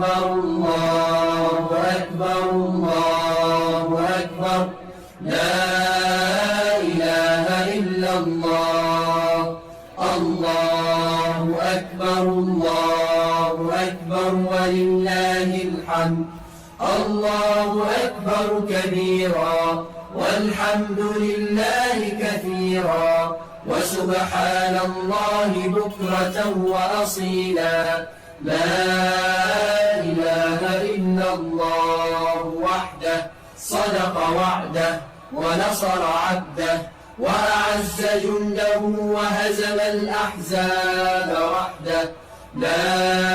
أكبر الله أكبر الله أكبر لا إله إلا الله الله أكبر الله أكبر ولله الحمد الله أكبر كبيرا والحمد لله كثيرا وسبحان الله بكرة وأصيلا لا إله إلا الله وحده صدق وعده ونصر عبده وأعز جنده وهزم الأحزاب وحده لا